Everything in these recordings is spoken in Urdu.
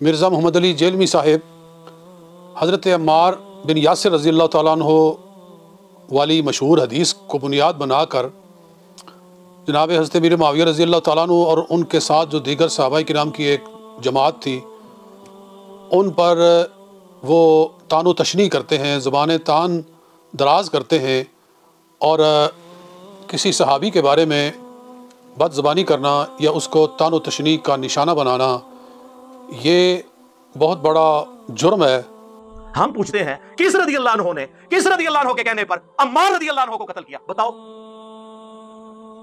مرزا محمد علی جیلمی صاحب حضرت عمار بن یاسر رضی اللہ تعالیٰ عنہ والی مشہور حدیث کو بنیاد بنا کر جناب حضرت امیر معاویہ رضی اللہ تعالیٰ عنہ اور ان کے ساتھ جو دیگر صحابہ کرام کی ایک جماعت تھی ان پر وہ طعن و تشنیع کرتے ہیں، زبان طعن دراز کرتے ہیں، اور کسی صحابی کے بارے میں بد زبانی کرنا یا اس کو طعن و تشنیع کا نشانہ بنانا یہ بہت بڑا جرم ہے۔ ہم پوچھتے ہیں کس رضی اللہ عنہ نے کس رضی اللہ عنہ کے کہنے پر عمار رضی اللہ عنہ کو قتل کیا؟ بتاؤ۔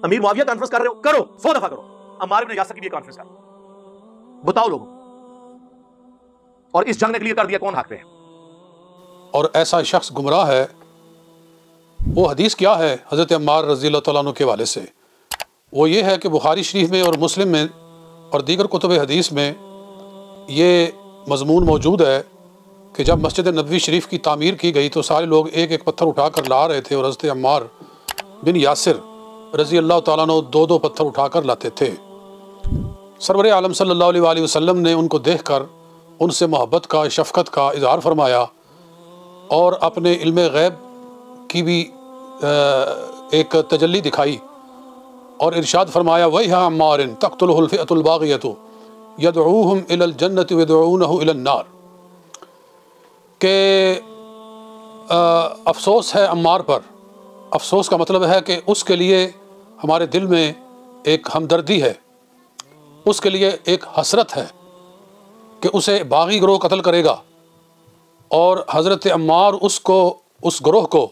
امیر معاویہ کانفرنس کر رہے ہو، کرو 100 دفعہ کرو، عمار بن یاسر کی بھی کانفرنس کرو، بتاؤ لوگوں، اور اس جنگ نے کلیئر کر دیا کون حق پہ ہے۔ اور ایسا شخص گمراہ ہے۔ وہ حدیث کیا ہے حضرت عمار رضی اللہ تعالیٰ عنہ کے حوالے سے؟ وہ یہ ہے کہ بخاری شریف میں اور مسلم میں اور دیگر کتب حدیث میں یہ مضمون موجود ہے کہ جب مسجد نبوی شریف کی تعمیر کی گئی تو سارے لوگ ایک ایک پتھر اٹھا کر لا رہے تھے، اور حضرت عمار بن یاسر رضی اللہ تعالیٰ عنہ 2 پتھر اٹھا کر لاتے تھے۔ سرور عالم صلی اللہ علیہ وآلہ وسلم نے ان کو دیکھ کر ان سے محبت کا، شفقت کا اظہار فرمایا، اور اپنے علم غیب کی بھی ایک تجلی دکھائی، اور ارشاد فرمایا وَيْحَ عَمَّارٍ تَقْتُلُهُ الْفِئَةُ الْبَاغِيَةُ يَدْعُوهُمْ إِلَى الْجَنَّةِ وَيَدْعُونَهُ إِلَى النَّارِ، کہ افسوس ہے عمار پر۔ افسوس کا مطلب ہے کہ اس کے لیے ہمارے دل میں ایک ہمدردی ہے، اس کے لیے ایک حسرت ہے کہ اسے باغی گروہ قتل کرے گا، اور حضرت عمار اس گروہ کو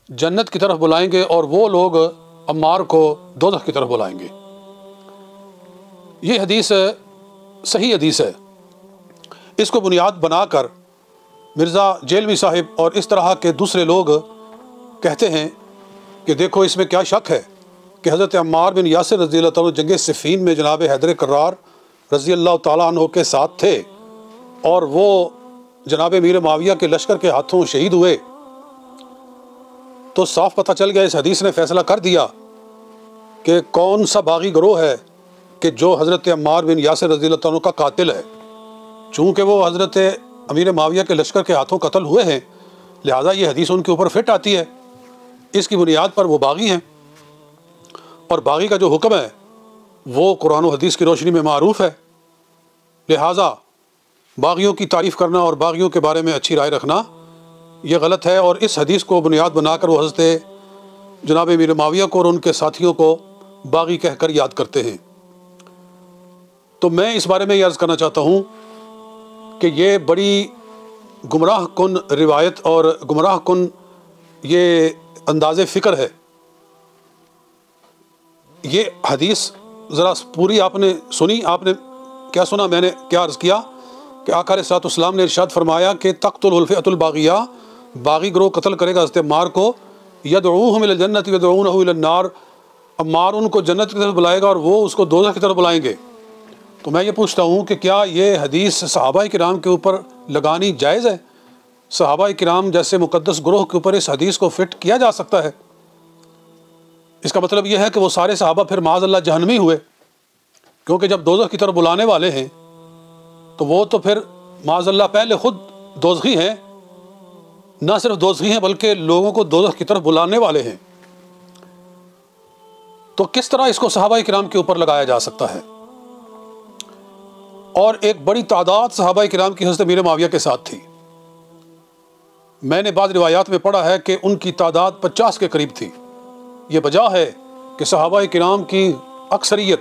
جنت کی طرف بلائیں گے، اور وہ لوگ عمار کو دوزخ کی طرف بلائیں گے۔ یہ حدیث صحیح حدیث ہے۔ اس کو بنیاد بنا کر مرزا جیلمی صاحب اور اس طرح کے دوسرے لوگ کہتے ہیں کہ دیکھو اس میں کیا شک ہے کہ حضرت عمار بن یاسر رضی اللہ تعالیٰ جنگ صفین میں جناب حیدر کرار رضی اللہ تعالیٰ عنہ کے ساتھ تھے، اور وہ جناب امیر معاویہ کے لشکر کے ہاتھوں شہید ہوئے، تو صاف پتہ چل گیا، اس حدیث نے فیصلہ کر دیا کہ کون سا باغی گروہ ہے کہ جو حضرت عمار بن یاسر رضی اللہ عنہ کا قاتل ہے۔ چونکہ وہ حضرت امیر معاویہ کے لشکر کے ہاتھوں قتل ہوئے ہیں، لہٰذا یہ حدیث ان کے اوپر فٹ آتی ہے، اس کی بنیاد پر وہ باغی ہیں، اور باغی کا جو حکم ہے وہ قرآن و حدیث کی روشنی میں معروف ہے۔ لہٰذا باغیوں کی تعریف کرنا اور باغیوں کے بارے میں اچھی رائے رکھنا یہ غلط ہے، اور اس حدیث کو بنیاد بنا کر وہ حضرت جناب امیر معاویہ کو اور ان کے ساتھیوں کو باغی کہہ کر یاد کرتے ہیں۔ تو میں اس بارے میں یہ عرض کرنا چاہتا ہوں کہ یہ بڑی گمراہ کن روایت اور گمراہ کن یہ انداز فکر ہے۔ یہ حدیث ذرا پوری آپ نے سنی، آپ نے کیا سنا؟ میں نے کیا عرض کیا کہ آقا علیہ الصلوۃ والسلام نے ارشاد فرمایا کہ تقتل الفئۃ الباغیہ، باغی گروہ قتل کرے گا حضرت عمار کو، یدعوہم الی الجنۃ یدعونہ الی النار، عمار ان کو جنت کی طرف بلائے گا اور وہ اس کو دوزخ کی طرف بلائیں گے۔ تو میں یہ پوچھتا ہوں کہ کیا یہ حدیث صحابہ کرام کے اوپر لگانی جائز ہے؟ صحابہ کرام جیسے مقدس گروہ کے اوپر اس حدیث کو فٹ کیا جا سکتا ہے؟ اس کا مطلب یہ ہے کہ وہ سارے صحابہ پھر معاذ اللہ جہنمی ہوئے، کیونکہ جب دوزخ کی طرف بلانے والے ہیں تو وہ تو پھر معاذ اللہ پہلے خود دوزخی ہیں، نہ صرف دوزخی ہیں بلکہ لوگوں کو دوزخ کی طرف بلانے والے ہیں۔ تو کس طرح اس کو صحابہ کرام کے اوپر لگایا جا سکتا ہے؟ اور ایک بڑی تعداد صحابہ کرام کی حضرت امیر معاویہ کے ساتھ تھی۔ میں نے بعض روایات میں پڑھا ہے کہ ان کی تعداد 50 کے قریب تھی۔ یہ وجہ ہے کہ صحابہ کرام کی اکثریت،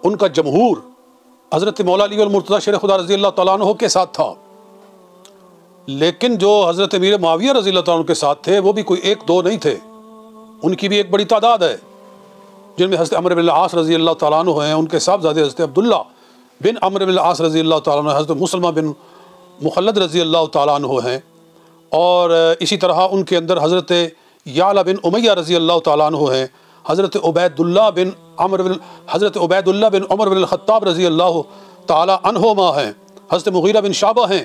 ان کا جمہور حضرت مولا علی المرتضیٰ شیر خدا رضی اللہ تعالیٰ عنہ کے ساتھ تھا، لیکن جو حضرت امیر معاویہ رضی اللہ تعالیٰ عنہ کے ساتھ تھے وہ بھی کوئی 1-2 نہیں تھے، ان کی بھی ایک بڑی تعداد ہے، جن میں حضرت عمرو بن العاص رضی اللہ تعالیٰ عنہ ہیں، ان کے صاحبزادے حضرت عبداللہ بن عمرو بن العاص رضی اللہ تعالیٰ عنہ، حضرت مسلمہ بن مخلد رضی اللہ تعالیٰ عنہ ہیں، اور اسی طرح ان کے اندر حضرت یعلا بن امیہ رضی اللہ تعالیٰ عنہ ہیں، حضرت عبید اللہ بن عمر بن الخطاب رضی اللہ تعالیٰ عنہما ہیں، حضرت مغیرہ بن شعبہ ہیں۔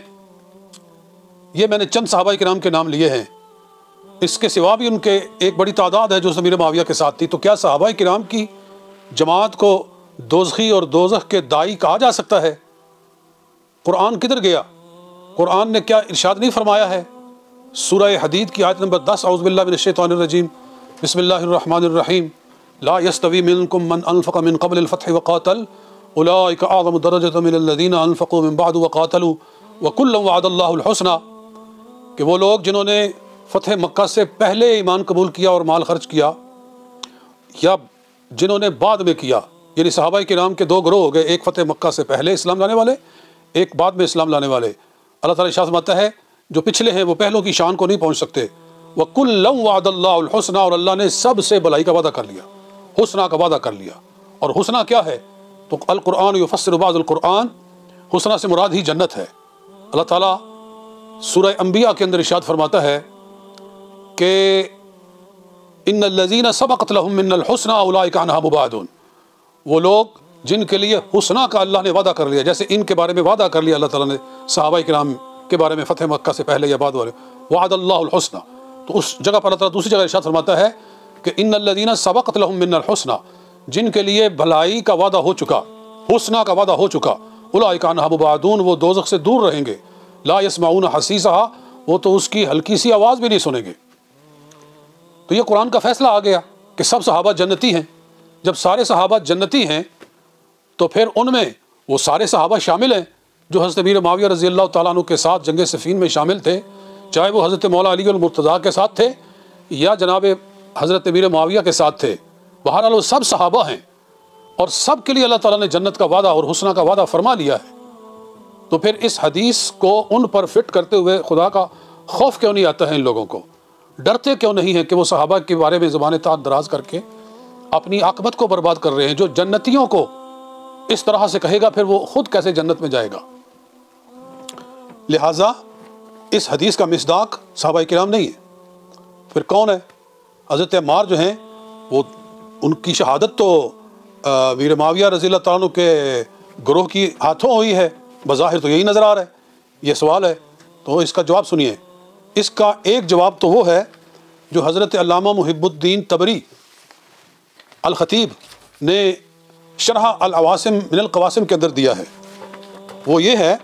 یہ میں نے چند صحابہ کرام کے نام لیے ہیں، اس کے سوا بھی ان کے ایک بڑی تعداد ہے جو امیر معاویہ کے ساتھ تھی۔ تو کیا صحابہ کرام کی جماعت کو دوزخی اور دوزخ کے داعی کہا جا سکتا ہے؟ قرآن کدھر گیا؟ قرآن نے کیا ارشاد نہیں فرمایا ہے؟ سورہ حدید کی آیت نمبر 10، اعوذ باللہ من الشیطان الرجیم، بسم اللہ الرحمن الرحیم، لا یستوی منکم من انفق من قبل الفتح وقاتل اولئک اعظم درجۃ من الذین انفقوا من بعد وقاتلوا وکلا وعد اللہ الحسنی، کہ وہ لوگ جنہوں نے فتح مکہ سے پہلے ایمان قبول کیا اور مال خرچ کیا، یا جنہوں نے بعد میں کیا، یعنی صحابہ کرام کے دو گروہ ہو گئے، ایک فتح مکہ سے پہلے اسلام لانے والے، ایک بعد میں اسلام لانے والے۔ اللہ تعالیٰ ارشاد فرماتا ہے جو پچھلے ہیں وہ پہلوں کی شان کو نہیں پہنچ سکتے۔ وَكُلًّا وَعَدَ اللَّهُ الْحُسْنَى، اور اللہ نے سب سے بھلائی کا وعدہ کر لیا، حسنہ کا وعدہ کر لیا۔ اور حسنہ کیا ہے؟ تو القرآن یفسر بعض القرآن، حسنہ سے مراد ہی جنت ہے۔ اللہ تعالیٰ سورہ انبیاء کے اندر ارشاد فرماتا ہے کہ ان الذین سبقت لهم من الحسنى اولئک عنها مبعدون، وہ لوگ جن کے لیے حسنہ کا اللہ نے وعدہ کر لیا، جیسے ان کے بارے میں وعدہ کر لیا اللہ تعالیٰ نے صحابہ کرام کے بارے میں فتح مکہ سے پہلے یا بعد والے، وعد اللہ الحسنى، تو اس جگہ پر اللہ تعالیٰ دوسری جگہ ارشاد فرماتا ہے کہ ان الذین سبقت لهم من الحسنى، جن کے لیے بھلائی کا وعدہ ہو چکا، حسنہ کا وعدہ ہو چکا، اولئک عنها مبعدون، وہ دوزخ سے دور رہیں گے، لا يسمعون حسیسها، وہ تو اس کی ہلکی سی آواز بھی نہیں سنیں گے۔ تو یہ قرآن کا فیصلہ آ گیا کہ سب صحابہ جنتی ہیں۔ جب سارے صحابہ جنتی ہیں تو پھر ان میں وہ سارے صحابہ شامل ہیں جو حضرت امیر معاویہ رضی اللہ تعالیٰ عنہ کے ساتھ جنگ صفین میں شامل تھے، چاہے وہ حضرت مولا علی المرتضیٰ کے ساتھ تھے یا جناب حضرت امیر معاویہ کے ساتھ تھے، بہرحال وہ سب صحابہ ہیں، اور سب کے لیے اللہ تعالیٰ نے جنت کا وعدہ اور حسنہ کا وعدہ فرما لیا ہے۔ تو پھر اس حدیث کو ان پر فٹ کرتے ہوئے خدا کا خوف کیوں نہیں آتا ہے ان لوگوں کو؟ ڈرتے کیوں نہیں ہیں کہ وہ صحابہ کے بارے میں زبان طاعت دراز کر کے اپنی عاقبت کو برباد کر رہے ہیں؟ جو جنتیوں کو اس طرح سے کہے گا پھر وہ خود کیسے جنت میں جائے گا؟ لہٰذا اس حدیث کا مصداق صحابہ کرام نہیں ہے، پھر کون ہے؟ حضرت عمار جو ہیں وہ ان کی شہادت تو امیر معاویہ رضی اللہ تعالیٰ عنہ کے گروہ کی ہاتھوں ہوئی ہے، بظاہر تو یہی نظر آ رہا ہے۔ یہ سوال ہے تو اس کا جواب سنیے۔ اس کا ایک جواب تو وہ ہے جو حضرت علامہ محب الدین طبری الخطیب نے شرح العواسم من القواسم کے اندر دیا ہے، وہ یہ ہے،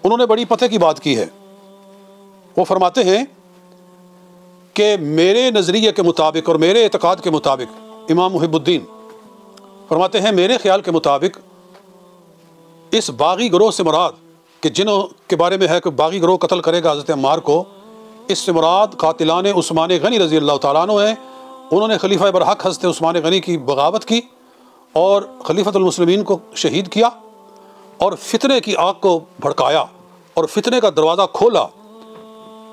انہوں نے بڑی پتہ کی بات کی ہے۔ وہ فرماتے ہیں کہ میرے نظریے کے مطابق اور میرے اعتقاد کے مطابق، امام محب الدین فرماتے ہیں میرے خیال کے مطابق اس باغی گروہ سے مراد، کہ جنہوں کے بارے میں ہے کہ باغی گروہ قتل کرے گا حضرت عمار کو، اس سے مراد قاتلان عثمان غنی رضی اللہ تعالیٰ عنہ ہیں۔ انہوں نے خلیفہ برحق حضرت عثمان غنی کی بغاوت کی اور خلیفۃ المسلمین کو شہید کیا اور فتنے کی آگ کو بھڑکایا اور فتنے کا دروازہ کھولا۔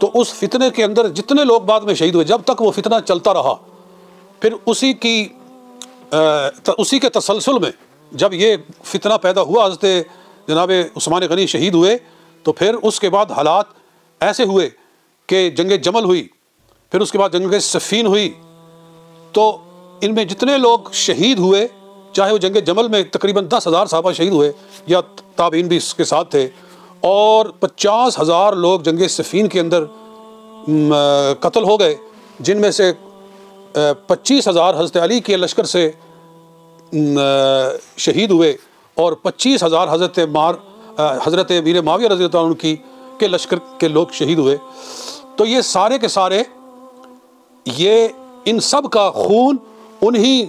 تو اس فتنے کے اندر جتنے لوگ بعد میں شہید ہوئے، جب تک وہ فتنہ چلتا رہا، پھر اسی کے تسلسل میں جب یہ فتنہ پیدا ہوا، حضرت جناب عثمان غنی شہید ہوئے، تو پھر اس کے بعد حالات ایسے ہوئے کہ جنگ جمل ہوئی، پھر اس کے بعد جنگ صفین ہوئی۔ تو ان میں جتنے لوگ شہید ہوئے، چاہے وہ جنگ جمل میں تقریباً 10,000 صحابہ شہید ہوئے یا تابعین بھی اس کے ساتھ تھے، اور 50,000 لوگ جنگ صفین کے اندر قتل ہو گئے، جن میں سے 25,000 حضرت علی کے لشکر سے شہید ہوئے اور 25,000 حضرت امیر معاویہ رضی اللہ عنہ کے لشکر کے لوگ شہید ہوئے۔ تو یہ سارے کے سارے، یہ ان سب کا خون انہی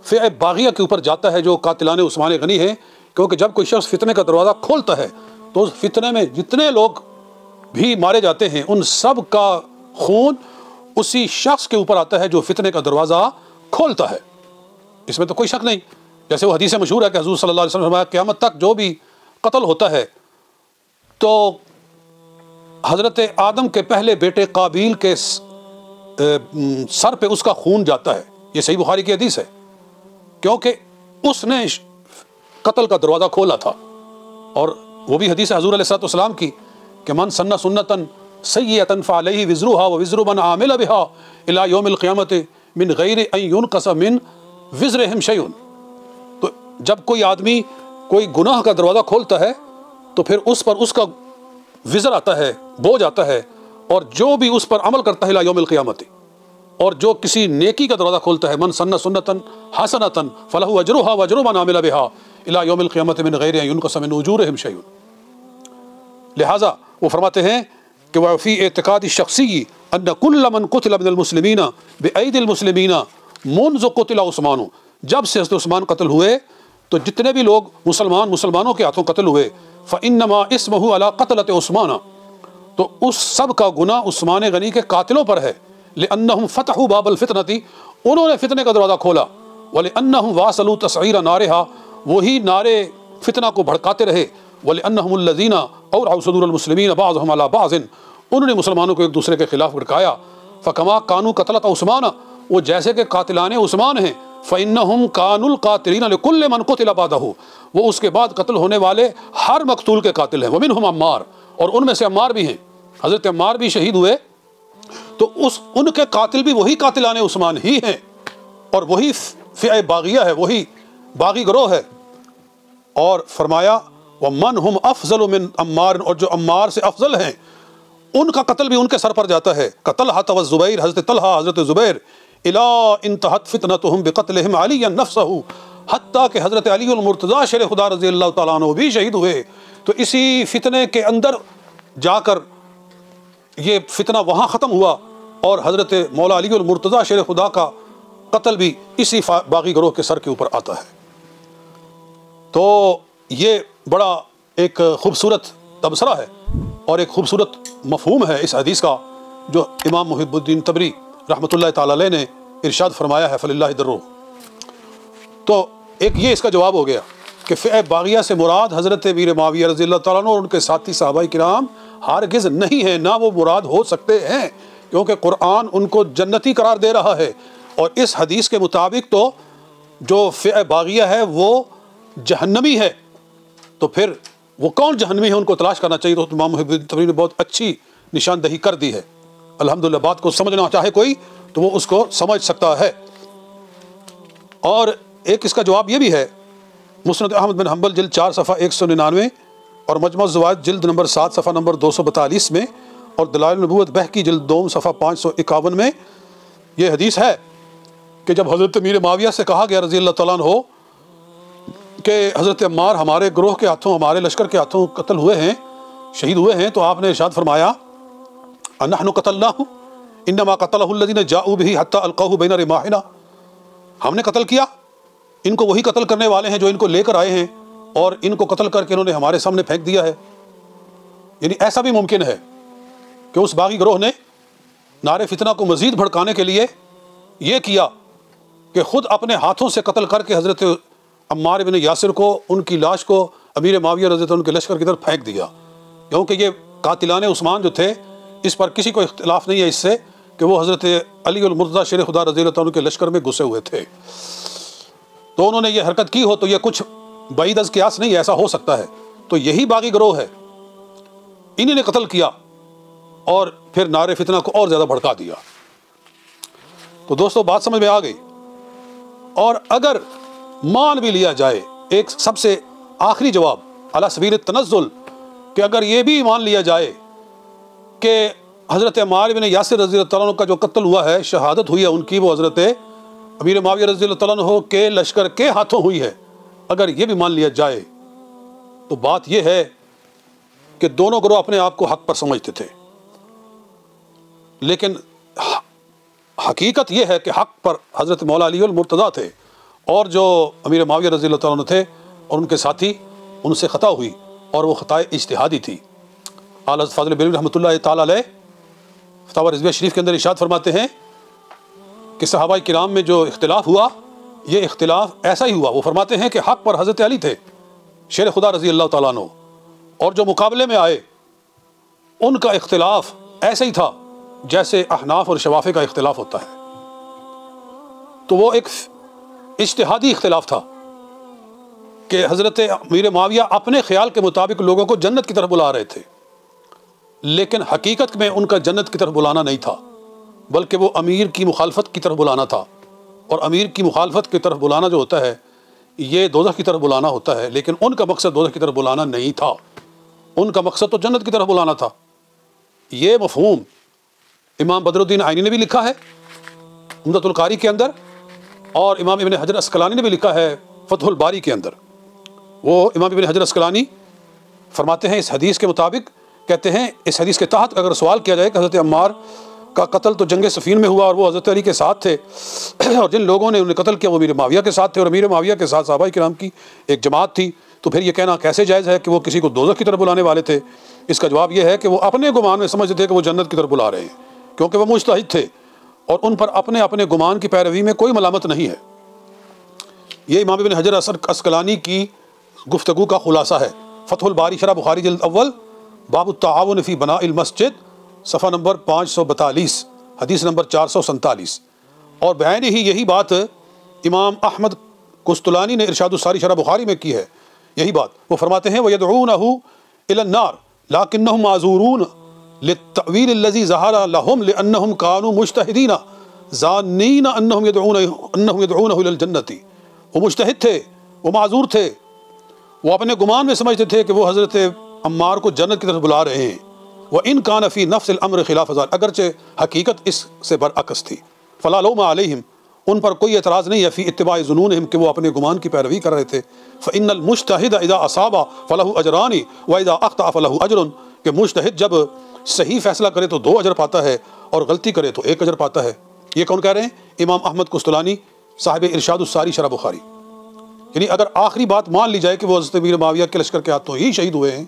فئہ باغیہ کے اوپر جاتا ہے جو قاتلان عثمان غنی ہیں، کیونکہ جب کوئی شخص فتنے کا دروازہ کھولتا ہے تو اس فتنے میں جتنے لوگ بھی مارے جاتے ہیں ان سب کا خون اسی شخص کے اوپر آتا ہے جو فتنے کا دروازہ کھولتا ہے، اس میں تو کوئی شک نہیں۔ جیسے وہ حدیث مشہور ہے کہ حضور صلی اللہ علیہ وسلم نے فرمایا قیامت تک جو بھی قتل ہوتا ہے تو حضرت آدم کے پہلے بیٹے قابیل کے سر پہ اس کا خون جاتا ہے۔ یہ صحیح بخاری کی حدیث ہے، کیونکہ اس نے قتل کا دروازہ کھولا تھا۔ اور وہ بھی حدیث حضور علیہ السلام کی کہ من سن سنتاً سیئۃ فعلیہ وزرها ووزر من عامل بها الی یوم القیامۃ من غیر ان ینقص من وزرہم شیء۔ تو جب کوئی آدمی کوئی گناہ کا دروازہ کھولتا ہے تو پھر اس پر اس کا وزر آتا ہے، بوجھ آتا ہے، اور جو بھی اس پر عمل کرتا ہے الی یوم القیامۃ، اور جو کسی نیکی کا دروازہ کھولتا ہے من سن سنتاً حسنۃ فلہ اجرها واجر من عمل بها الی یوم القیامۃ من غیر ان ینقص من اجورہم شیء۔ لہٰذا وہ فرماتے ہیں کہ وفی اعتقاد شخصی ان کل من قتل من المسلمین بأید المسلمین منذ قتل عثمان، جب سے حضرت عثمان قتل ہوئے تو جتنے بھی لوگ مسلمانوں کے ہاتھوں قتل ہوئے فإنما اسمہ علی قتلۃ عثمان، تو اس سب کا گناہ عثمان غنی کے قاتلوں پر ہے، لأنہم فتحوا باب الفتنۃ، انہوں نے فتنے کا دروازہ کھولا، ولأنہم واصلوا تسعیر نارہا، وہی نعرے فتنہ کو بھڑکاتے رہے، ولأنہم الذین اورعوا صدور المسلمین بعضهم علی بعض، انہوں نے مسلمانوں کو ایک دوسرے کے خلاف بھڑکایا، فکما کانوا قتلۃ عثمان، وہ جیسے کہ قاتلان عثمان ہیں، فإنہم کانوا القاتلین لکل من قتل بعدہ، وہ اس کے بعد قتل ہونے والے ہر مقتول کے قاتل ہیں، ومنہم عمار، اور ان میں سے عمار بھی ہیں، حضرت عمار بھی شہید ہوئے تو ان کے قاتل بھی وہی قاتلان عثمان ہی ہیں، اور وہی فئہ باغیہ ہے، وہی باغی گروہ ہے۔ اور فرمایا ومن ہم افضل من عمار، اور جو عمار سے افضل ہیں ان کا قتل بھی ان کے سر پر جاتا ہے، طلحہ والزبیر، حضرت طلحہ حضرت زبیر، الا انتہت فتنتہم بقتلہم علی نفسہ، حتیٰ کہ حضرت علی المرتضیٰ شیر خدا رضی اللہ تعالیٰ عنہ بھی شہید ہوئے، تو اسی فتنے کے اندر جا کر یہ فتنہ وہاں ختم ہوا، اور حضرت مولا علی المرتضیٰ شیر خدا کا قتل بھی اسی باغی گروہ کے سر کے اوپر آتا ہے۔ تو یہ بڑا ایک خوبصورت تبصرہ ہے اور ایک خوبصورت مفہوم ہے اس حدیث کا، جو امام محب الدین تبری رحمۃ اللہ تعالی علیہ نے ارشاد فرمایا ہے فللہ درہ۔ تو ایک یہ اس کا جواب ہو گیا کہ فئہ باغیہ سے مراد حضرت امیر معاویہ رضی اللہ تعالیٰ عنہ اور ان کے ساتھی صحابہ کرام ہرگز نہیں ہیں، نہ وہ مراد ہو سکتے ہیں، کیونکہ قرآن ان کو جنتی قرار دے رہا ہے، اور اس حدیث کے مطابق تو جو فئہ باغیہ ہے وہ جہنمی ہے، تو پھر وہ کون جہنمی ہے ان کو تلاش کرنا چاہیے۔ تو امام محب الدین تبری نے بہت اچھی نشاندہی کر دی ہے۔ الحمدللہ بات کو سمجھنا چاہے کوئی تو وہ اس کو سمجھ سکتا ہے۔ اور ایک اس کا جواب یہ بھی ہے، مسند احمد بن حنبل جلد 4 صفحہ 199 اور مجمع الزوائد جلد نمبر 7 صفحہ نمبر 242 میں، اور دلائل النبوت بہقی جلد 2 صفحہ 551 میں یہ حدیث ہے کہ جب حضرت امیر معاویہ سے کہا گیا رضی اللہ تعالیٰ عنہ کہ حضرت عمار ہمارے گروہ کے ہاتھوں، ہمارے لشکر کے ہاتھوں قتل ہوئے ہیں، شہید ہوئے ہیں، تو آپ نے ارشاد فرمایا انحن قتلناہ انما قتلہ الذین جاؤوا بہ حتی القوہ بین رماحنا، ہم نے قتل کیا، ان کو وہی قتل کرنے والے ہیں جو ان کو لے کر آئے ہیں، اور ان کو قتل کر کے انہوں نے ہمارے سامنے پھینک دیا ہے۔ یعنی ایسا بھی ممکن ہے کہ اس باغی گروہ نے نعرے فتنہ کو مزید بھڑکانے کے لیے یہ کیا کہ خود اپنے ہاتھوں سے قتل کر کے حضرت عمار بن یاسر کو، ان کی لاش کو امیر معاویہ رضی اللہ عنہ کے لشکر کی طرف پھینک دیا، کیونکہ یہ قاتلان عثمان جو تھے اس پر کسی کو اختلاف نہیں ہے اس سے کہ وہ حضرت علی المرتضیٰ شیر خدا رضی اللہ عنہ کے لشکر میں گھسے ہوئے تھے، تو انہوں نے یہ حرکت کی ہو تو یہ کچھ بعید از قیاس نہیں، ایسا ہو سکتا ہے۔ تو یہی باغی گروہ ہے، انہی نے قتل کیا اور پھر نعرے فتنہ کو اور زیادہ بھڑکا دیا۔ تو دوستو بات سمجھ میں آ گئی۔ اور اگر مان بھی لیا جائے، ایک سب سے آخری جواب علی سبیل التنزل، کہ اگر یہ بھی مان لیا جائے کہ حضرت عمار بن یاسر رضی اللہ عنہ کا جو قتل ہوا ہے، شہادت ہوئی ہے ان کی، وہ حضرت امیر معاویہ رضی اللہ عنہ کے لشکر کے ہاتھوں ہوئی ہے، اگر یہ بھی مان لیا جائے تو بات یہ ہے کہ دونوں گروہ اپنے آپ کو حق پر سمجھتے تھے، لیکن حقیقت یہ ہے کہ حق پر حضرت مولا علی المرتضیٰ تھے، اور جو امیر معاویہ رضی اللہ عنہ تھے اور ان کے ساتھی، ان سے خطا ہوئی، اور وہ خطائے اجتہادی تھی۔ اعلیٰ حضرت فاضل بریلوی رحمۃ اللہ تعالیٰ علیہ فتاوی رضویہ شریف کے اندر ارشاد فرماتے ہیں کہ صحابہ کرام میں جو اختلاف ہوا، یہ اختلاف ایسا ہی ہوا۔ وہ فرماتے ہیں کہ حق پر حضرت علی تھے شیر خدا رضی اللہ تعالیٰ عنہ، اور جو مقابلے میں آئے ان کا اختلاف ایسا ہی تھا جیسے احناف اور شوافع کا اختلاف ہوتا ہے۔ تو وہ ایک اجتہادی اختلاف تھا کہ حضرت امیر معاویہ اپنے خیال کے مطابق لوگوں کو جنت کی طرف بلا رہے تھے، لیکن حقیقت میں ان کا جنت کی طرف بلانا نہیں تھا، بلکہ وہ امیر کی مخالفت کی طرف بلانا تھا، اور امیر کی مخالفت کی طرف بلانا جو ہوتا ہے یہ دوزخ کی طرف بلانا ہوتا ہے، لیکن ان کا مقصد دوزخ کی طرف بلانا نہیں تھا، ان کا مقصد تو جنت کی طرف بلانا تھا۔ یہ مفہوم امام بدر الدین عینی نے بھی لکھا ہے عمدۃ القاری کے اندر، اور امام ابن حجر عسقلانی نے بھی لکھا ہے فتح الباری کے اندر۔ وہ امام ابن حجر عسقلانی فرماتے ہیں اس حدیث کے مطابق کہتے ہیں اس حدیث کے تحت اگر سوال کیا جائے کہ حضرت عمار کا قتل تو جنگ صفین میں ہوا اور وہ حضرت علی کے ساتھ تھے، اور جن لوگوں نے انہیں قتل کیا وہ امیر معاویہ کے ساتھ تھے، اور امیر معاویہ کے ساتھ صحابہ کرام کی ایک جماعت تھی، تو پھر یہ کہنا کیسے جائز ہے کہ وہ کسی کو دوزخ کی طرف بلانے والے تھے؟ اس کا جواب یہ ہے کہ وہ اپنے گمان میں سمجھتے تھے کہ وہ جنت کی طرف بلا رہے ہیں، کیونکہ وہ مجتہد تھے اور ان پر اپنے اپنے گمان کی پیروی میں کوئی ملامت نہیں ہے۔ یہ امام ابن حجر عسقلانی کی گفتگو کا خلاصہ ہے۔ فتح الباری شرح بخاری جلد اول، باب التعاون فی بناء المسجد، صفحہ نمبر 542، حدیث نمبر 447۔ اور بعین ہی یہی بات امام احمد قسطلانی نے ارشاد الساری شرح بخاری میں کی ہے، یہی بات وہ فرماتے ہیں وَيَدْعُونَهُ إِلَى النَّارِ لَكِنَّهُمْ مَعْذُورُونَ لِلتَّأْوِيلِ الَّذِي ظَهَرَ لَهُمْ لِأَنَّهُمْ كَانُوا مُجْتَهِدِينَ ظَانِّينَ أَنَّهُمْ يَدْعُونَهُ إِلَى الْجَنَّةِ۔ وہ مجتہد تھے، وہ معذور تھے، وہ اپنے گمان میں سمجھتے تھے کہ وہ حضرت عمار کو جنت کی طرف بلا رہے ہیں۔ وَإِن كَانَ فِي نَفْسِ الْأَمْرِ خِلَافَ ذَلِكَ، اگرچہ حقیقت اس سے برعکس تھی۔ فَلَا لَوْمَ عَلَيْهِمْ، ان پر کوئی اعتراض نہیں ہے، فی اتباع ظنونہم، کہ وہ اپنے گمان کی پیروی کر رہے تھے۔ فإن المجتہد اذا اصاب فلہ اجران واذا اخطأ فلہ اجر، کہ مجتہد جب صحیح فیصلہ کرے تو 2 اجر پاتا ہے اور غلطی کرے تو 1 اجر پاتا ہے۔ یہ کون کہہ رہے ہیں؟ امام احمد قسطلانی صاحب ارشاد الساری شرح بخاری۔ یعنی اگر آخری بات مان لی جائے کہ وہ حضرت امیر معاویہ کے لشکر کے ہاتھوں ہی شہید ہوئے ہیں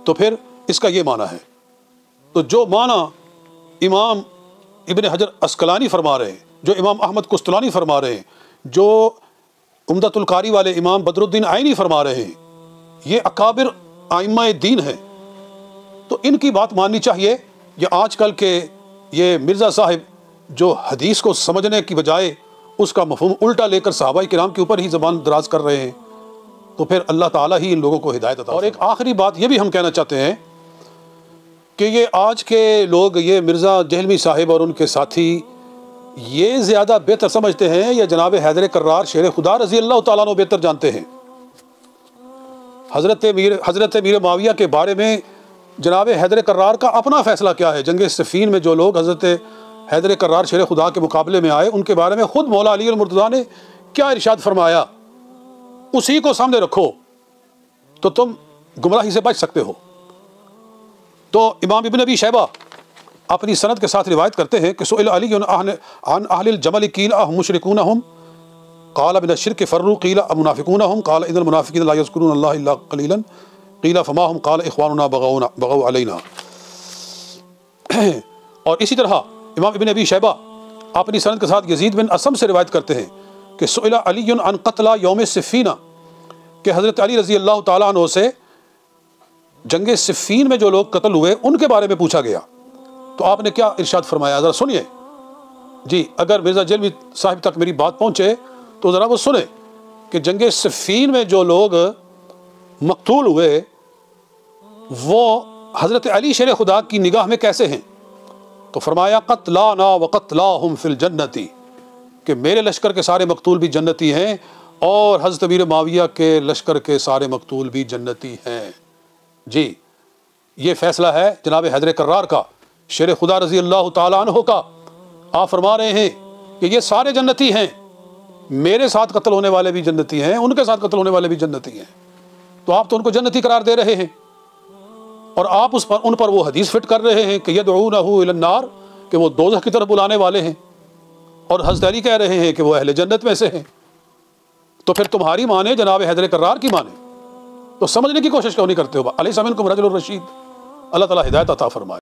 تو پھر اس کا یہ معنی ہے۔ تو جو معنی امام ابن حجر عسقلانی فرما رہے ہیں، جو امام احمد قسطلانی فرما رہے ہیں، جو عمدۃ القاری والے امام بدر الدین عینی فرما رہے ہیں، یہ اکابر ائمہ دین ہیں، تو ان کی بات ماننی چاہیے۔ یہ آج کل کے یہ مرزا صاحب جو حدیث کو سمجھنے کی بجائے اس کا مفہوم الٹا لے کر صحابہ کرام کے اوپر ہی زبان دراز کر رہے ہیں، تو پھر اللہ تعالیٰ ہی ان لوگوں کو ہدایت عطا۔ اور ایک آخری بات یہ بھی ہم کہنا چاہتے ہیں کہ یہ آج کے لوگ، یہ مرزا جہلمی صاحب اور ان کے ساتھی، یہ زیادہ بہتر سمجھتے ہیں یا جناب حیدر کرار شیر خدا رضی اللہ تعالیٰ عنہ بہتر جانتے ہیں؟ حضرت میر معاویہ کے بارے میں جناب حیدر کرار کا اپنا فیصلہ کیا ہے؟ جنگ صفین میں جو لوگ حضرت حیدر کرار شیر خدا کے مقابلے میں آئے، ان کے بارے میں خود مولا علی المرتضیٰ نے کیا ارشاد فرمایا، اسی کو سامنے رکھو تو تم گمراہی سے بچ سکتے ہو۔ تو امام ابن ابی شیبہ اپنی سند کے ساتھ روایت کرتے ہیں کہ سئل علی عن اہل الجمل قیل اہم مشرکون ہم قال من الشرک فروا قیل امنافقون ہم قال ان المنافقین لا یذکرون اللہ الا قلیلا قیل فما ہم قال اخواننا بغوا علینا۔ اور اسی طرح امام ابن ابی شیبہ اپنی سند کے ساتھ یزید بن اسم سے روایت کرتے ہیں کہ سئل علی عن قتل یوم صفین، کہ حضرت علی رضی اللہ تعالیٰ عنہ سے جنگ صفین میں جو لوگ قتل ہوئے ان کے بارے میں پوچھا گیا، تو آپ نے کیا ارشاد فرمایا؟ ذرا سنیے جی، اگر مرزا جہلمی صاحب تک میری بات پہنچے تو ذرا وہ سنیں کہ جنگ صفین میں جو لوگ مقتول ہوئے وہ حضرت علی شیر خدا کی نگاہ میں کیسے ہیں؟ تو فرمایا قتلانا وقتلاہم فی الجنتی، کہ میرے لشکر کے سارے مقتول بھی جنتی ہیں اور حضرت امیر معاویہ کے لشکر کے سارے مقتول بھی جنتی ہیں۔ جی، یہ فیصلہ ہے جناب حیدر کرار کا، شیر خدا رضی اللہ تعالیٰ عنہ کا۔ آپ فرما رہے ہیں کہ یہ سارے جنتی ہیں، میرے ساتھ قتل ہونے والے بھی جنتی ہیں، ان کے ساتھ قتل ہونے والے بھی جنتی ہیں، تو آپ تو ان کو جنتی قرار دے رہے ہیں، اور آپ ان پر وہ حدیث فٹ کر رہے ہیں کہ یدعونہ الی النار، کہ وہ دوزخ کی طرف بلانے والے ہیں، اور حضرت علی کہہ رہے ہیں کہ وہ اہل جنت میں سے ہیں۔ تو پھر تمہاری مانے جناب حیدر کرار کی مانے، تو سمجھنے کی کوشش کیوں نہیں کرتے ہو؟ علیہ السلام کو رجل الرشید، اللہ تعالیٰ ہدایت عطا فرمائے۔